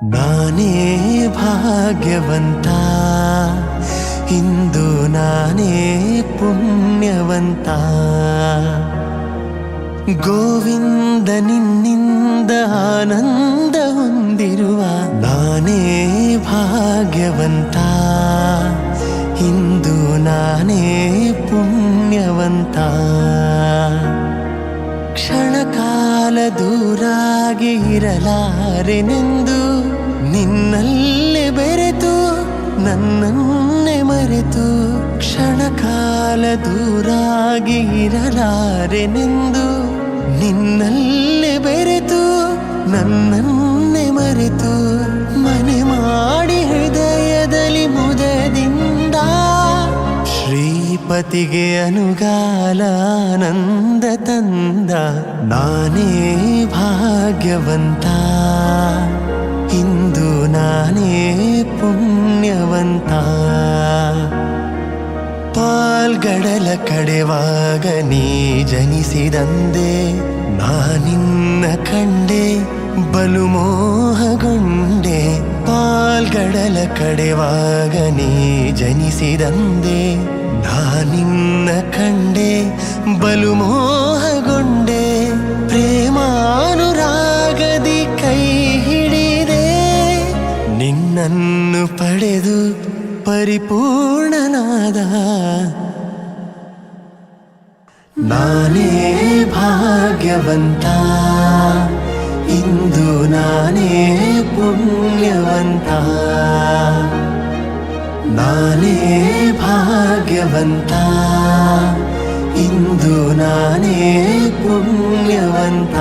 ನಾನೇ ಭಾಗ್ಯವಂತ, ಇಂದು ನಾನೇ ಪುಣ್ಯವಂತ. ಗೋವಿಂದ ನಿನ್ನಿಂದ ಆನಂದ ಹೊಂದಿರುವ ನಾನೇ ಭಾಗ್ಯವಂತ, ಇಂದು ನಾನೇ ಪುಣ್ಯವಂತ. ಕ್ಷಣಕಾಲ ದೂರಾಗಿ ಇರಲಾರೆನೆಂದು ನಿನ್ನಲ್ಲೇ ಬೆರೆತು ನನ್ನನ್ನೇ ಮರೆತು. ಕ್ಷಣಕಾಲ ದೂರಾಗಿ ಇರಲಾರೆನೆಂದು ನಿನ್ನಲ್ಲೇ ಬೆರೆತು ನನ್ನನ್ನೇ ಮರೆತು. ಮನೆ ಮಾಡಿ ಹೃದಯದಲ್ಲಿ ಮುದದಿಂದ ಶ್ರೀಪತಿಗೆ ಅನುಗಾಲ ಆನಂದ ತಂದ ನಾನೇ ಭಾಗ್ಯವಂತ, ಇಂದು ನಾನೇ ಪುಣ್ಯವಂತ. ಪಾಲ್ಗಡಲ ಕಡೆವಾಗ ನೀ ಜನಿಸಿದಂದೆ ನಾನಿನ್ನ ಕಂಡೆ ಬಲು ಮೋಹಗೊಂಡೆ. ಪಾಲ್ಗಡಲ ಕಡೆವಾಗ ನೀ ಜನಿಸಿದಂದೆ ನಾನಿನ್ನ ಕಂಡೆ ಬಲು ಮೋಹಗೊಂಡೆ. ಪ್ರೇಮಾನುರಾಗದಿ ಕೈ ಹಿಡಿದೆ ನಿನ್ನನ್ನು ಪಡೆದು ಪರಿಪೂರ್ಣನಾದ ನಾನೇ ಭಾಗ್ಯವಂತ, ಇಂದು ನಾನೇ ಪುಣ್ಯವಂತ. ನಾನೇ ಭಾಗ್ಯವಂತ, ಇಂದು ನಾನೇ ಪುಣ್ಯವಂತ.